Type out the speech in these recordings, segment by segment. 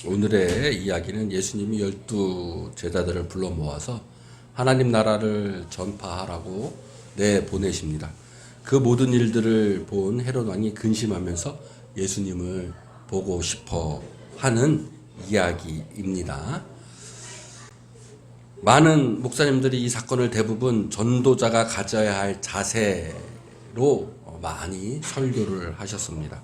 오늘의 이야기는 예수님이 12 제자들을 불러 모아서 하나님 나라를 전파하라고 내보내십니다. 그 모든 일들을 본 헤롯 왕이 근심하면서 예수님을 보고 싶어 하는 이야기입니다. 많은 목사님들이 이 사건을 대부분 전도자가 가져야 할 자세로 많이 설교를 하셨습니다.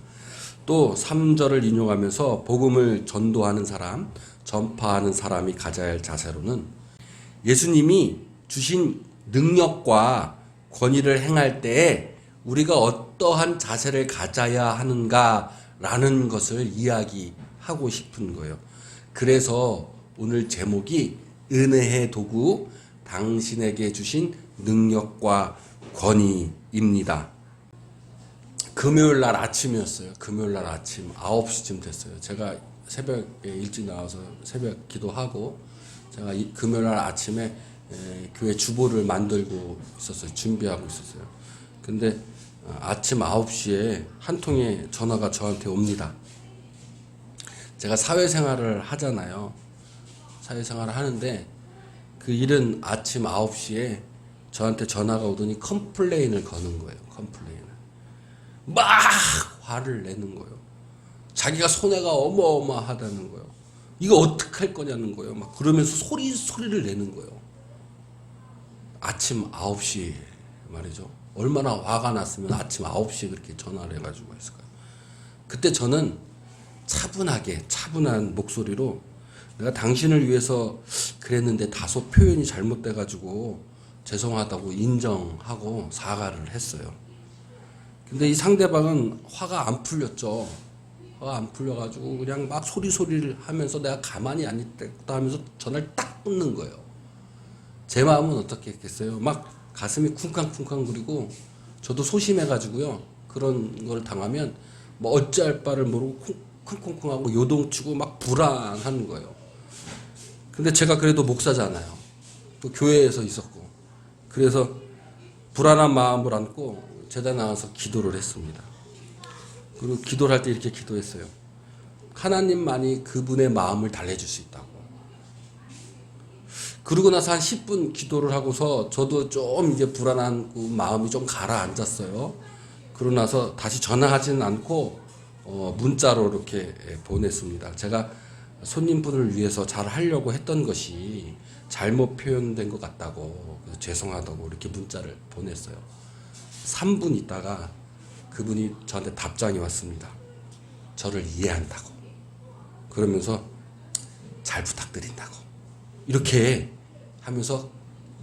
또 3절을 인용하면서 복음을 전도하는 사람, 전파하는 사람이 가져야 할 자세로는 예수님이 주신 능력과 권위를 행할 때에 우리가 어떠한 자세를 가져야 하는가라는 것을 이야기하고 싶은 거예요. 그래서 오늘 제목이 은혜의 도구, 당신에게 주신 능력과 권위입니다. 금요일 날 아침이었어요. 금요일 날 아침 9시쯤 됐어요. 제가 새벽에 일찍 나와서 새벽 기도하고 제가 금요일 날 아침에 교회 주보를 만들고 있었어요. 준비하고 있었어요. 근데 아침 9시에 한 통의 전화가 저한테 옵니다. 제가 사회생활을 하잖아요. 사회생활을 하는데 그 일은 아침 9시에 저한테 전화가 오더니 컴플레인을 거는 거예요. 컴플레인을. 막 화를 내는 거예요. 자기가 손해가 어마어마하다는 거예요. 이거 어떡할 거냐는 거예요. 막 그러면서 소리를 내는 거예요. 아침 9시 말이죠. 얼마나 화가 났으면 아침 9시에 그렇게 전화를 해가지고 했을까요? 그때 저는 차분한 목소리로 내가 당신을 위해서 그랬는데 다소 표현이 잘못돼가지고 죄송하다고 인정하고 사과를 했어요. 근데 이 상대방은 화가 안 풀렸죠. 화가 안 풀려가지고 그냥 막 소리를 하면서 내가 가만히 안 있다 하면서 전화를 딱 끊는 거예요. 제 마음은 어떻게 했겠어요? 막 가슴이 쿵쾅쿵쾅거리고 저도 소심해가지고요. 그런 걸 당하면 뭐 어찌할 바를 모르고 쿵쿵쿵하고 요동치고 막 불안한 거예요. 근데 제가 그래도 목사잖아요. 또 교회에서 있었고. 그래서 불안한 마음을 안고 제자 나와서 기도를 했습니다. 그리고 기도를 할 때 이렇게 기도했어요. 하나님만이 그분의 마음을 달래줄 수 있다고. 그러고 나서 한 10분 기도를 하고서 저도 좀 이제 불안한 마음이 좀 가라앉았어요. 그러고 나서 다시 전화하지는 않고 문자로 이렇게 보냈습니다. 제가 손님분을 위해서 잘 하려고 했던 것이 잘못 표현된 것 같다고, 그래서 죄송하다고 이렇게 문자를 보냈어요. 3분 있다가 그분이 저한테 답장이 왔습니다. 저를 이해한다고. 그러면서 잘 부탁드린다고. 이렇게 하면서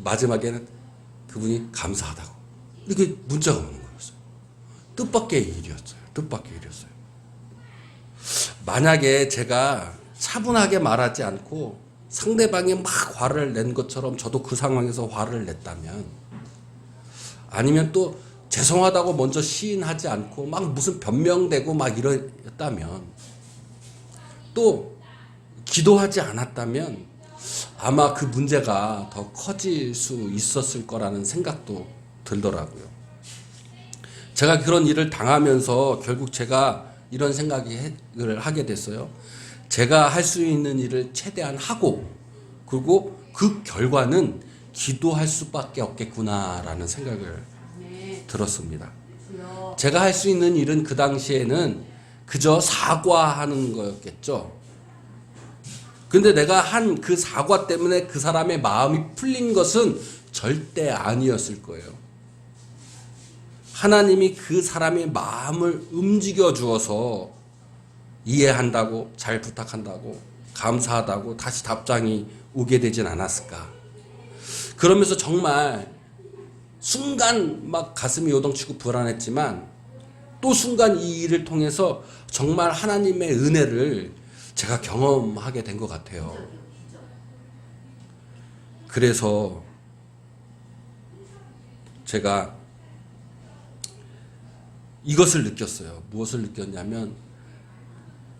마지막에는 그분이 감사하다고. 이렇게 문자가 오는 거였어요. 뜻밖의 일이었어요. 만약에 제가 차분하게 말하지 않고 상대방이 막 화를 낸 것처럼 저도 그 상황에서 화를 냈다면, 아니면 또 죄송하다고 먼저 시인하지 않고 막 무슨 변명되고 막 이랬다면, 또 기도하지 않았다면 아마 그 문제가 더 커질 수 있었을 거라는 생각도 들더라고요. 제가 그런 일을 당하면서 결국 제가 이런 생각을 하게 됐어요. 제가 할 수 있는 일을 최대한 하고, 그리고 그 결과는 기도할 수밖에 없겠구나라는 생각을 들었습니다. 제가 할 수 있는 일은 그 당시에는 그저 사과하는 거였겠죠. 근데 내가 한 그 사과 때문에 그 사람의 마음이 풀린 것은 절대 아니었을 거예요. 하나님이 그 사람의 마음을 움직여 주어서 이해한다고, 잘 부탁한다고, 감사하다고 다시 답장이 오게 되진 않았을까. 그러면서 정말 순간 막 가슴이 요동치고 불안했지만, 또 순간 이 일을 통해서 정말 하나님의 은혜를 제가 경험하게 된 것 같아요. 그래서 제가 이것을 느꼈어요. 무엇을 느꼈냐면,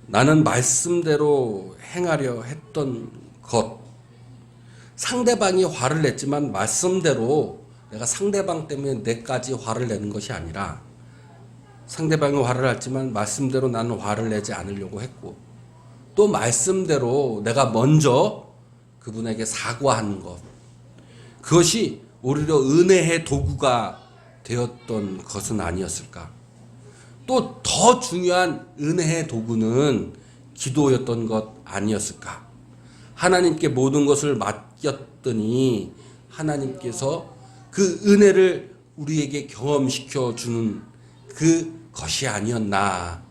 나는 말씀대로 행하려 했던 것, 상대방이 화를 냈지만 말씀대로 내가 상대방 때문에 내까지 화를 내는 것이 아니라, 상대방이 화를 했지만 말씀대로 나는 화를 내지 않으려고 했고, 또 말씀대로 내가 먼저 그분에게 사과하는 것, 그것이 오히려 은혜의 도구가 되었던 것은 아니었을까? 또 더 중요한 은혜의 도구는 기도였던 것 아니었을까? 하나님께 모든 것을 맡겼더니 하나님께서 그 은혜를 우리에게 경험시켜 주는 그것이 아니었나.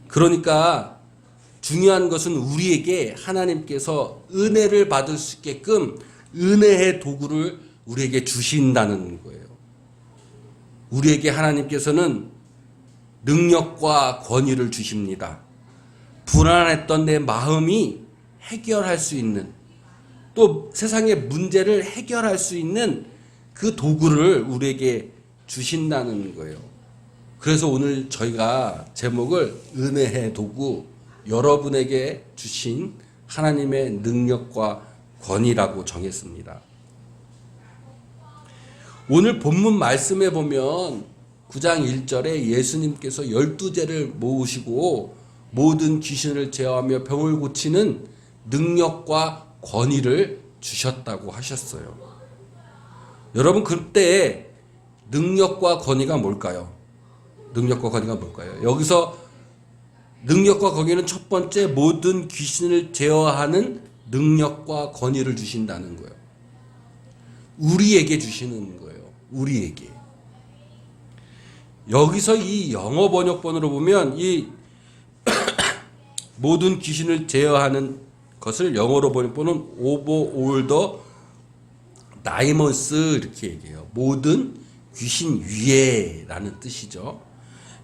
그러니까 중요한 것은 우리에게 하나님께서 은혜를 받을 수 있게끔 은혜의 도구를 우리에게 주신다는 거예요. 우리에게 하나님께서는 능력과 권위를 주십니다. 불안했던 내 마음이 해결할 수 있는, 또 세상의 문제를 해결할 수 있는 그 도구를 우리에게 주신다는 거예요. 그래서 오늘 저희가 제목을 은혜의 도구, 여러분에게 주신 하나님의 능력과 권위라고 정했습니다. 오늘 본문 말씀에 보면 9장 1절에 예수님께서 12제를 모으시고 모든 귀신을 제어하며 병을 고치는 능력과 권위를 주셨다고 하셨어요. 여러분, 그때 능력과 권위가 뭘까요? 능력과 권위가 뭘까요? 여기서 능력과 권위는 첫 번째, 모든 귀신을 제어하는 능력과 권위를 주신다는 거예요. 우리에게 주시는 거예요. 우리에게. 여기서 이 영어 번역본으로 보면 이 모든 귀신을 제어하는 것을 영어로 번역본은 over all the demons 이렇게 얘기해요. 모든 귀신 위에라는 뜻이죠.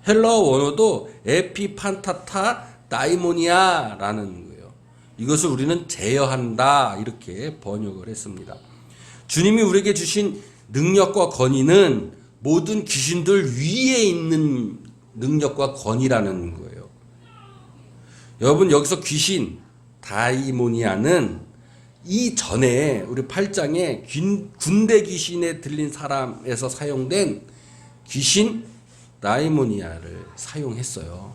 헬라어 원어도 에피판타타 다이모니아라는 거예요. 이것을 우리는 제어한다 이렇게 번역을 했습니다. 주님이 우리에게 주신 능력과 권위는 모든 귀신들 위에 있는 능력과 권위라는 거예요. 여러분, 여기서 귀신 다이모니아는 이전에 우리 8장에 군대 귀신에 들린 사람에서 사용된 귀신 다이모니아를 사용했어요.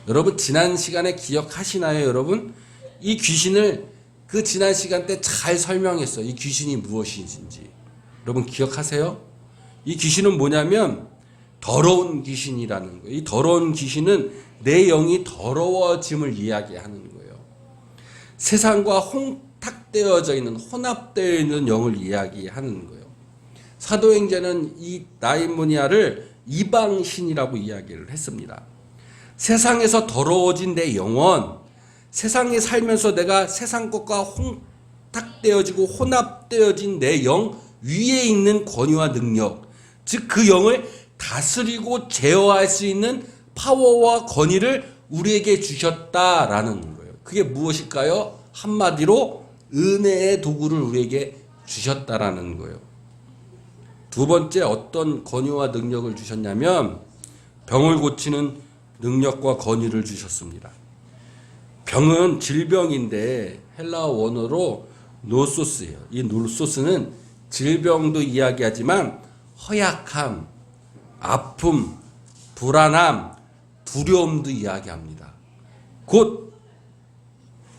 여러분, 지난 시간에 기억하시나요? 여러분, 이 귀신을 그 지난 시간 때 잘 설명했어요. 이 귀신이 무엇인지. 여러분 기억하세요? 이 귀신은 뭐냐면 더러운 귀신이라는 거예요. 이 더러운 귀신은 내 영이 더러워짐을 이야기하는 거예요. 세상과 혼탁되어져 있는, 혼합되어 있는 영을 이야기하는 거예요. 사도행전은 이 다이모니아를 이방신이라고 이야기를 했습니다. 세상에서 더러워진 내 영혼, 세상에 살면서 내가 세상 것과 혼탁되어지고 혼합되어진 내 영 위에 있는 권위와 능력, 즉 그 영을 다스리고 제어할 수 있는 파워와 권위를 우리에게 주셨다라는 거예요. 그게 무엇일까요? 한마디로 은혜의 도구를 우리에게 주셨다라는 거예요. 두 번째, 어떤 권위와 능력을 주셨냐면 병을 고치는 능력과 권위를 주셨습니다. 병은 질병인데 헬라어 원어로 노소스예요. 이 노소스는 질병도 이야기하지만 허약함, 아픔, 불안함, 두려움도 이야기합니다. 곧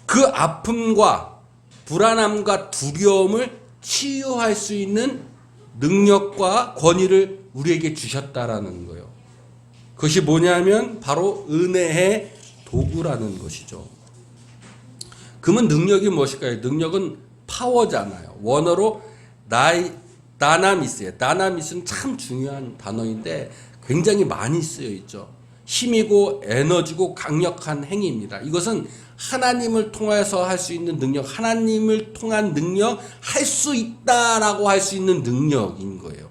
그 아픔과 불안함과 두려움을 치유할 수 있는 능력과 권위를 우리에게 주셨다라는 거예요. 그것이 뭐냐면 바로 은혜의 도구라는 것이죠. 그러면 능력이 무엇일까요? 능력은 파워잖아요. 원어로 다나미스예요. 다나미스는 참 중요한 단어인데 굉장히 많이 쓰여 있죠. 힘이고 에너지고 강력한 행위입니다. 이것은 하나님을 통해서 할 수 있는 능력, 하나님을 통한 능력, 할 수 있다라고 할 수 있는 능력인 거예요.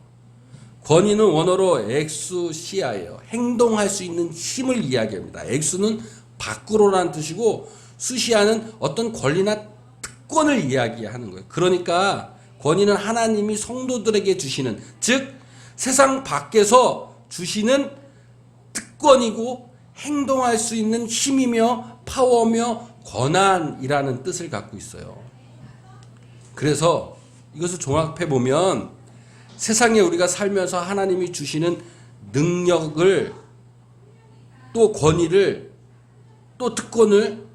권위는 원어로 엑수시아예요. 행동할 수 있는 힘을 이야기합니다. 엑수는 밖으로라는 뜻이고 수시아는 어떤 권리나 특권을 이야기하는 거예요. 그러니까 권위는 하나님이 성도들에게 주시는, 즉 세상 밖에서 주시는 특권이고 행동할 수 있는 힘이며 파워며 권한이라는 뜻을 갖고 있어요. 그래서 이것을 종합해 보면 세상에 우리가 살면서 하나님이 주시는 능력을, 또 권위를, 또 특권을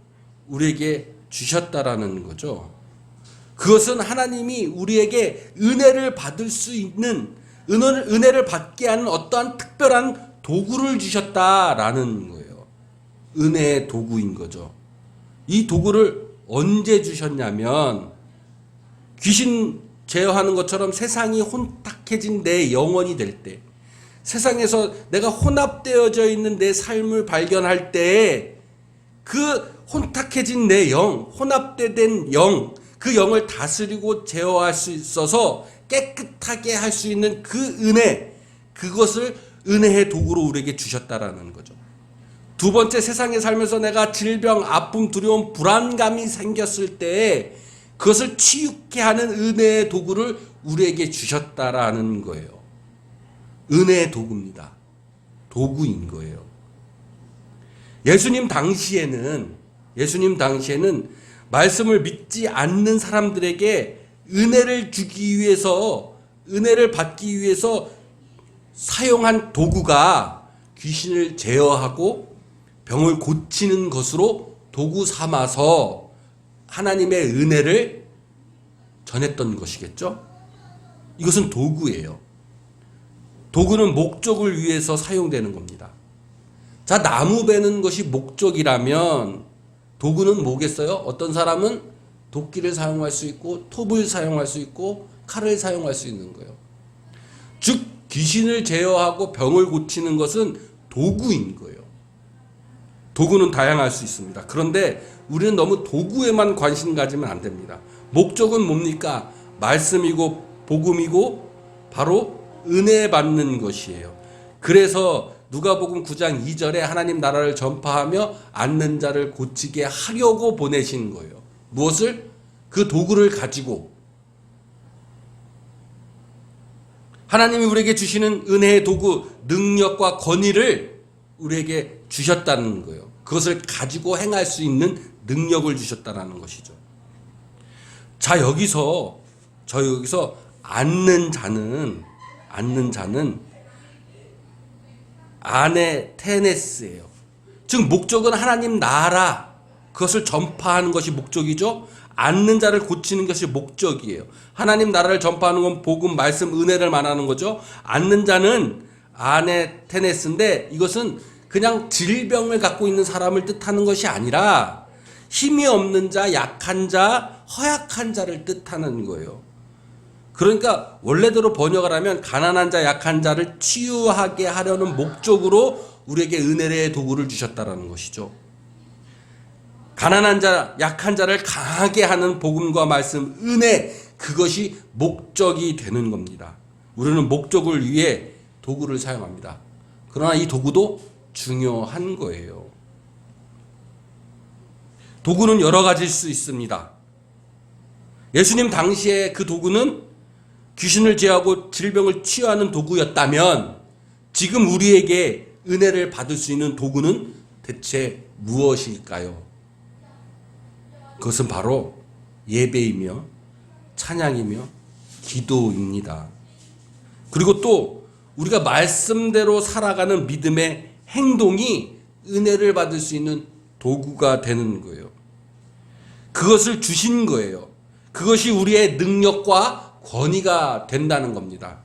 우리에게 주셨다라는 거죠. 그것은 하나님이 우리에게 은혜를 받을 수 있는, 은혜를 받게 하는 어떠한 특별한 도구를 주셨다라는 거예요. 은혜의 도구인 거죠. 이 도구를 언제 주셨냐면, 귀신 제어하는 것처럼 세상이 혼탁해진 내 영혼이 될 때, 세상에서 내가 혼합되어져 있는 내 삶을 발견할 때, 그 혼탁해진 내 영, 혼합된 영, 그 영을 다스리고 제어할 수 있어서 깨끗하게 할 수 있는 그 은혜, 그것을 은혜의 도구로 우리에게 주셨다라는 거죠. 두 번째, 세상에 살면서 내가 질병, 아픔, 두려움, 불안감이 생겼을 때 그것을 치유케 하는 은혜의 도구를 우리에게 주셨다라는 거예요. 은혜의 도구입니다. 도구인 거예요. 예수님 당시에는 말씀을 믿지 않는 사람들에게 은혜를 주기 위해서, 은혜를 받기 위해서 사용한 도구가 귀신을 제어하고 병을 고치는 것으로 도구 삼아서 하나님의 은혜를 전했던 것이겠죠? 이것은 도구예요. 도구는 목적을 위해서 사용되는 겁니다. 자, 나무 베는 것이 목적이라면 도구는 뭐겠어요? 어떤 사람은 도끼를 사용할 수 있고 톱을 사용할 수 있고 칼을 사용할 수 있는 거예요. 즉 귀신을 제어하고 병을 고치는 것은 도구인 거예요. 도구는 다양할 수 있습니다. 그런데 우리는 너무 도구에만 관심 가지면 안 됩니다. 목적은 뭡니까? 말씀이고 복음이고 바로 은혜 받는 것이에요. 그래서 누가복음 9장 2절에 하나님 나라를 전파하며 앓는 자를 고치게 하려고 보내신 거예요. 무엇을? 그 도구를 가지고. 하나님이 우리에게 주시는 은혜의 도구, 능력과 권위를 우리에게 주셨다는 거예요. 그것을 가지고 행할 수 있는 능력을 주셨다는 것이죠. 자, 여기서 앓는 자는 아네테네스예요. 즉 목적은 하나님 나라, 그것을 전파하는 것이 목적이죠. 앓는 자를 고치는 것이 목적이에요. 하나님 나라를 전파하는 건 복음, 말씀, 은혜를 말하는 거죠. 앓는 자는 아네테네스인데 이것은 그냥 질병을 갖고 있는 사람을 뜻하는 것이 아니라 힘이 없는 자, 약한 자, 허약한 자를 뜻하는 거예요. 그러니까 원래대로 번역을 하면 가난한 자, 약한 자를 치유하게 하려는 목적으로 우리에게 은혜의 도구를 주셨다라는 것이죠. 가난한 자, 약한 자를 강하게 하는 복음과 말씀, 은혜, 그것이 목적이 되는 겁니다. 우리는 목적을 위해 도구를 사용합니다. 그러나 이 도구도 중요한 거예요. 도구는 여러 가지일 수 있습니다. 예수님 당시에 그 도구는 귀신을 제어하고 질병을 치유하는 도구였다면 지금 우리에게 은혜를 받을 수 있는 도구는 대체 무엇일까요? 그것은 바로 예배이며 찬양이며 기도입니다. 그리고 또 우리가 말씀대로 살아가는 믿음의 행동이 은혜를 받을 수 있는 도구가 되는 거예요. 그것을 주신 거예요. 그것이 우리의 능력과 권위가 된다는 겁니다.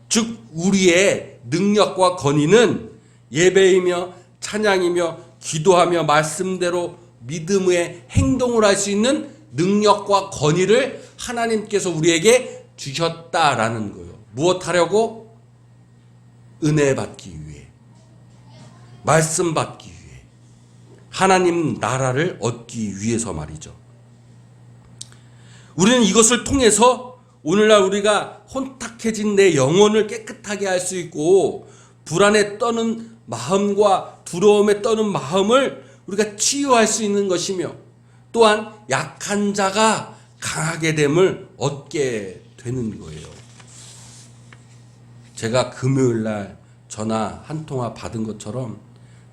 즉 우리의 능력과 권위는 예배이며 찬양이며 기도하며 말씀대로 믿음의 행동을 할 수 있는 능력과 권위를 하나님께서 우리에게 주셨다라는 거예요. 무엇하려고? 은혜 받기 위해, 말씀 받기 위해, 하나님 나라를 얻기 위해서 말이죠. 우리는 이것을 통해서 오늘날 우리가 혼탁해진 내 영혼을 깨끗하게 할 수 있고 불안에 떠는 마음과 두려움에 떠는 마음을 우리가 치유할 수 있는 것이며 또한 약한 자가 강하게 됨을 얻게 되는 거예요. 제가 금요일날 전화 한 통화 받은 것처럼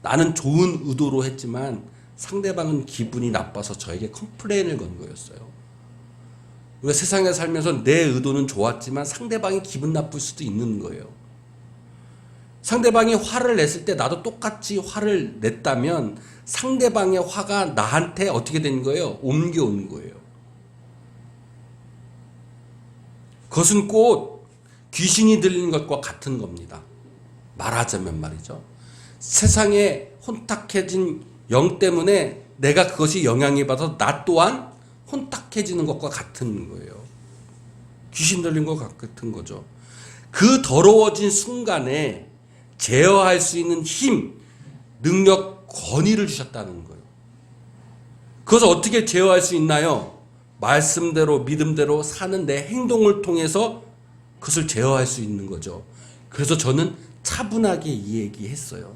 나는 좋은 의도로 했지만 상대방은 기분이 나빠서 저에게 컴플레인을 건 거였어요. 우리가 세상에 살면서 내 의도는 좋았지만 상대방이 기분 나쁠 수도 있는 거예요. 상대방이 화를 냈을 때 나도 똑같이 화를 냈다면 상대방의 화가 나한테 어떻게 된 거예요? 옮겨온 거예요. 그것은 꼭 귀신이 들리는 것과 같은 겁니다. 말하자면 말이죠. 세상에 혼탁해진 영 때문에 내가 그것이 영향이 받아서 나 또한 혼탁해지는 것과 같은 거예요. 귀신 들린 것 같은 거죠. 그 더러워진 순간에 제어할 수 있는 힘, 능력, 권위를 주셨다는 거예요. 그것을 어떻게 제어할 수 있나요? 말씀대로 믿음대로 사는 내 행동을 통해서 그것을 제어할 수 있는 거죠. 그래서 저는 차분하게 이야기했어요.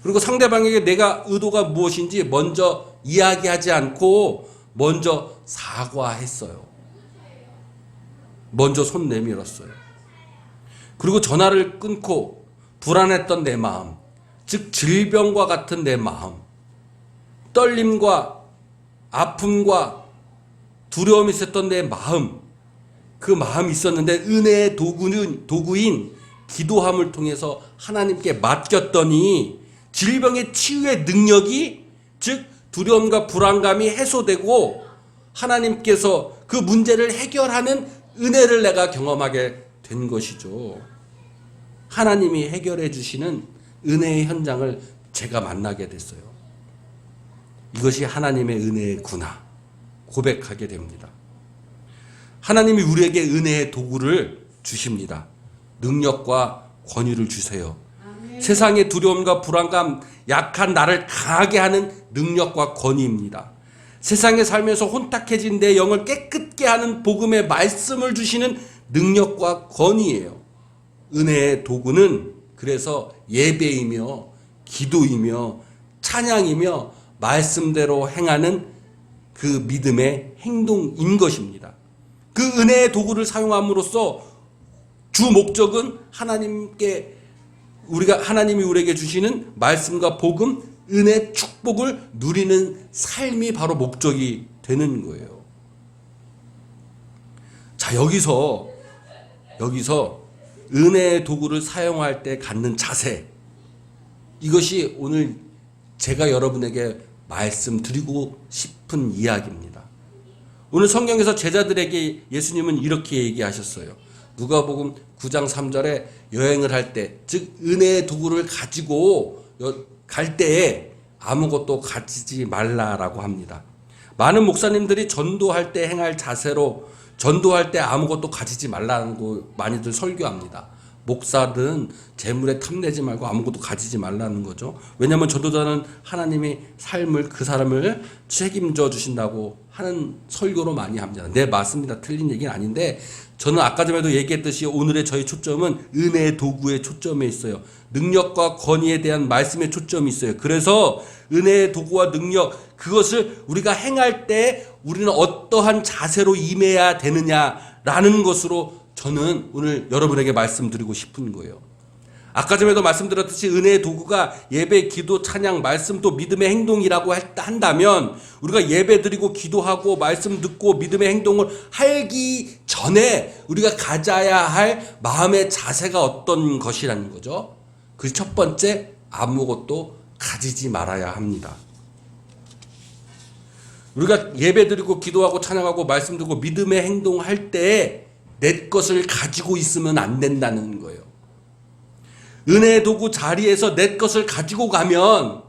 그리고 상대방에게 내가 의도가 무엇인지 먼저 이야기하지 않고 먼저 사과했어요. 먼저 손 내밀었어요. 그리고 전화를 끊고 불안했던 내 마음, 즉 질병과 같은 내 마음, 떨림과 아픔과 두려움이 있었던 내 마음, 그 마음이 있었는데 은혜의 도구인 기도함을 통해서 하나님께 맡겼더니 질병의 치유의 능력이, 즉 두려움과 불안감이 해소되고 하나님께서 그 문제를 해결하는 은혜를 내가 경험하게 된 것이죠. 하나님이 해결해 주시는 은혜의 현장을 제가 만나게 됐어요. 이것이 하나님의 은혜구나 고백하게 됩니다. 하나님이 우리에게 은혜의 도구를 주십니다. 능력과 권위를 주세요. 아멘. 세상의 두려움과 불안감, 약한 나를 강하게 하는 능력과 권위입니다. 세상에 살면서 혼탁해진 내 영을 깨끗게 하는 복음의 말씀을 주시는 능력과 권위예요. 은혜의 도구는 그래서 예배이며 기도이며 찬양이며 말씀대로 행하는 그 믿음의 행동인 것입니다. 그 은혜의 도구를 사용함으로써 주 목적은 하나님이 우리에게 주시는 말씀과 복음, 은혜, 축복을 누리는 삶이 바로 목적이 되는 거예요. 자, 여기서 은혜의 도구를 사용할 때 갖는 자세, 이것이 오늘 제가 여러분에게 말씀드리고 싶은 이야기입니다. 오늘 성경에서 제자들에게 예수님은 이렇게 얘기하셨어요. 누가복음 9장 3절에 여행을 할 때, 즉 은혜의 도구를 가지고 갈 때에 아무것도 가지지 말라라고 합니다. 많은 목사님들이 전도할 때 행할 자세로 전도할 때 아무것도 가지지 말라고 많이들 설교합니다. 목사든 재물에 탐내지 말고 아무것도 가지지 말라는 거죠. 왜냐하면 전도자는 하나님이 그 사람을 책임져 주신다고 하는 설교로 많이 합니다. 네, 맞습니다. 틀린 얘기는 아닌데 저는 아까 전에도 얘기했듯이 오늘의 저희 초점은 은혜의 도구의 초점에 있어요. 능력과 권위에 대한 말씀의 초점이 있어요. 그래서 은혜의 도구와 능력, 그것을 우리가 행할 때 우리는 어떠한 자세로 임해야 되느냐라는 것으로 저는 오늘 여러분에게 말씀드리고 싶은 거예요. 아까 전에도 말씀드렸듯이 은혜의 도구가 예배, 기도, 찬양, 말씀 또 믿음의 행동이라고 한다면 우리가 예배 드리고 기도하고 말씀 듣고 믿음의 행동을 하기 전에 우리가 가져야 할 마음의 자세가 어떤 것이라는 거죠. 그 첫 번째, 아무것도 가지지 말아야 합니다. 우리가 예배 드리고 기도하고 찬양하고 말씀 듣고 믿음의 행동할 때 내 것을 가지고 있으면 안 된다는 거예요. 은혜의 도구 자리에서 내 것을 가지고 가면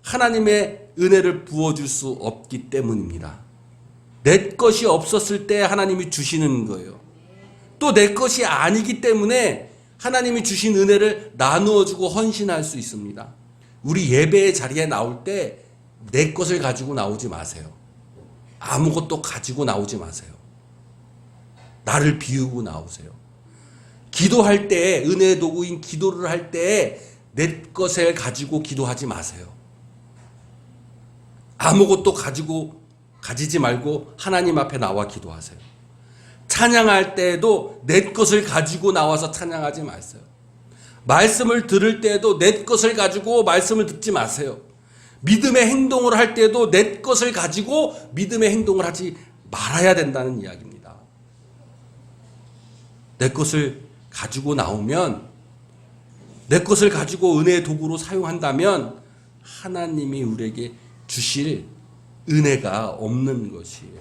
하나님의 은혜를 부어줄 수 없기 때문입니다. 내 것이 없었을 때 하나님이 주시는 거예요. 또 내 것이 아니기 때문에 하나님이 주신 은혜를 나누어주고 헌신할 수 있습니다. 우리 예배의 자리에 나올 때 내 것을 가지고 나오지 마세요. 아무것도 가지고 나오지 마세요. 나를 비우고 나오세요. 기도할 때, 은혜의 도구인 기도를 할 때 내 것을 가지고 기도하지 마세요. 아무것도 가지지 말고 하나님 앞에 나와 기도하세요. 찬양할 때에도 내 것을 가지고 나와서 찬양하지 마세요. 말씀을 들을 때에도 내 것을 가지고 말씀을 듣지 마세요. 믿음의 행동을 할 때에도 내 것을 가지고 믿음의 행동을 하지 말아야 된다는 이야기입니다. 내 것을 가지고 나오면 내 것을 가지고 은혜의 도구로 사용한다면 하나님이 우리에게 주실 은혜가 없는 것이에요.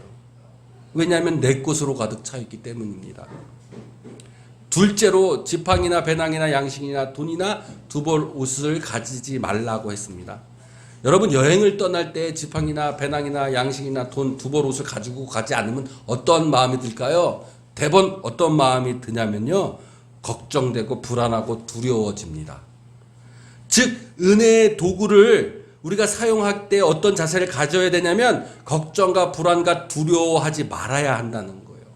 왜냐하면 내 것으로 가득 차 있기 때문입니다. 둘째로 지팡이나 배낭이나 양식이나 돈이나 두 벌 옷을 가지지 말라고 했습니다. 여러분, 여행을 떠날 때 지팡이나 배낭이나 양식이나 돈 두 벌 옷을 가지고 가지 않으면 어떤 마음이 들까요? 대번 어떤 마음이 드냐면요, 걱정되고 불안하고 두려워집니다. 즉 은혜의 도구를 우리가 사용할 때 어떤 자세를 가져야 되냐면 걱정과 불안과 두려워하지 말아야 한다는 거예요.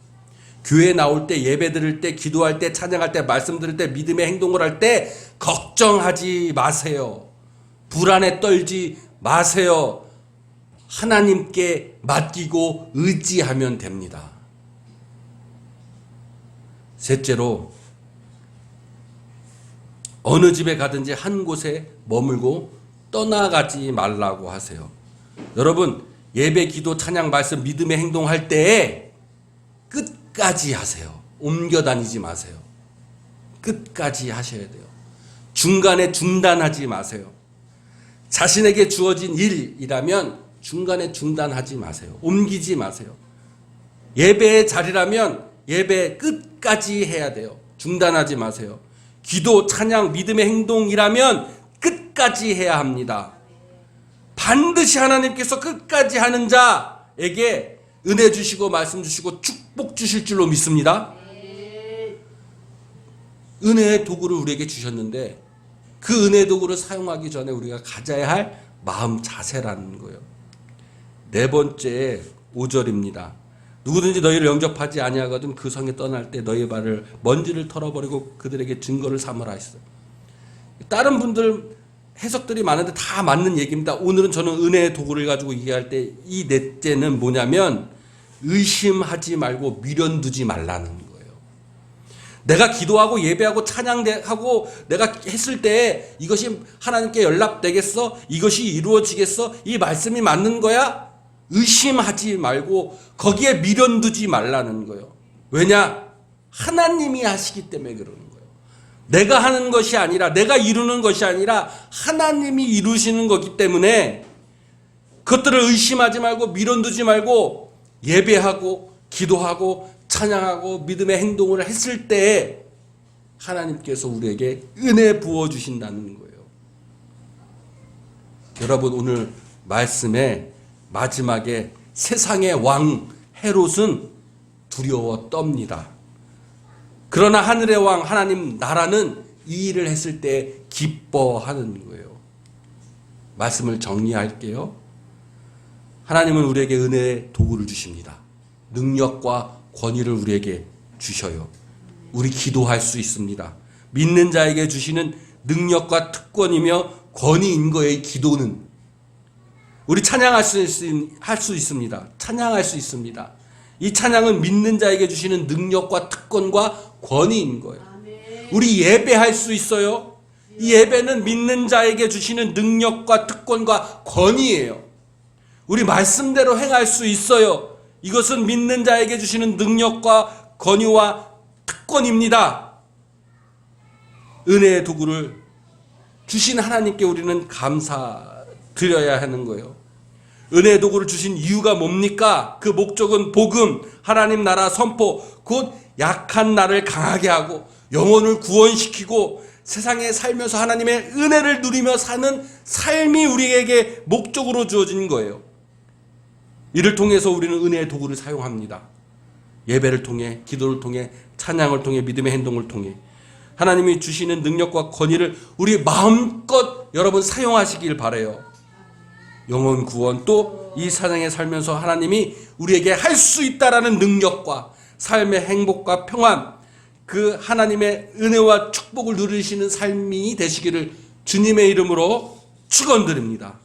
교회 나올 때, 예배 드릴 때, 기도할 때, 찬양할 때, 말씀 들을 때, 믿음의 행동을 할 때 걱정하지 마세요. 불안에 떨지 마세요. 하나님께 맡기고 의지하면 됩니다. 셋째로, 어느 집에 가든지 한 곳에 머물고 떠나가지 말라고 하세요. 여러분, 예배, 기도, 찬양, 말씀, 믿음의 행동할 때에 끝까지 하세요. 옮겨 다니지 마세요. 끝까지 하셔야 돼요. 중간에 중단하지 마세요. 자신에게 주어진 일이라면 중간에 중단하지 마세요. 옮기지 마세요. 예배의 자리라면 예배 끝까지 해야 돼요. 중단하지 마세요. 기도, 찬양, 믿음의 행동이라면 끝까지 해야 합니다. 반드시 하나님께서 끝까지 하는 자에게 은혜 주시고 말씀 주시고 축복 주실 줄로 믿습니다. 은혜의 도구를 우리에게 주셨는데 그 은혜의 도구를 사용하기 전에 우리가 가져야 할 마음 자세라는 거예요. 네 번째 5절입니다. 누구든지 너희를 영접하지 아니하거든 그 성에 떠날 때 너희 발을 먼지를 털어버리고 그들에게 증거를 삼으라 했어요. 다른 분들 해석들이 많은데 다 맞는 얘기입니다. 오늘은 저는 은혜의 도구를 가지고 얘기할 때 이 넷째는 뭐냐면 의심하지 말고 미련두지 말라는 거예요. 내가 기도하고 예배하고 찬양하고 내가 했을 때 이것이 하나님께 연락되겠어? 이것이 이루어지겠어? 이 말씀이 맞는 거야? 의심하지 말고 거기에 미련 두지 말라는 거예요. 왜냐? 하나님이 하시기 때문에 그러는 거예요. 내가 하는 것이 아니라, 내가 이루는 것이 아니라 하나님이 이루시는 거기 때문에 그것들을 의심하지 말고 미련 두지 말고 예배하고 기도하고 찬양하고 믿음의 행동을 했을 때 하나님께서 우리에게 은혜 부어주신다는 거예요. 여러분, 오늘 말씀에 마지막에 세상의 왕 헤롯은 두려워 떱니다. 그러나 하늘의 왕 하나님 나라는 이 일을 했을 때 기뻐하는 거예요. 말씀을 정리할게요. 하나님은 우리에게 은혜의 도구를 주십니다. 능력과 권위를 우리에게 주셔요. 우리 기도할 수 있습니다. 믿는 자에게 주시는 능력과 특권이며 권위인 거예요. 기도는 우리 찬양할 수 있습니다. 찬양할 수 있습니다. 이 찬양은 믿는 자에게 주시는 능력과 특권과 권위인 거예요. 우리 예배할 수 있어요. 이 예배는 믿는 자에게 주시는 능력과 특권과 권위예요. 우리 말씀대로 행할 수 있어요. 이것은 믿는 자에게 주시는 능력과 권위와 특권입니다. 은혜의 도구를 주신 하나님께 우리는 감사드려야 하는 거예요. 은혜의 도구를 주신 이유가 뭡니까? 그 목적은 복음, 하나님 나라 선포, 곧 약한 나를 강하게 하고 영혼을 구원시키고 세상에 살면서 하나님의 은혜를 누리며 사는 삶이 우리에게 목적으로 주어진 거예요. 이를 통해서 우리는 은혜의 도구를 사용합니다. 예배를 통해, 기도를 통해, 찬양을 통해, 믿음의 행동을 통해 하나님이 주시는 능력과 권위를 우리 마음껏 여러분 사용하시길 바라요. 영혼 구원, 또 이 세상에 살면서 하나님이 우리에게 할 수 있다라는 능력과 삶의 행복과 평안, 그 하나님의 은혜와 축복을 누리시는 삶이 되시기를 주님의 이름으로 축원드립니다.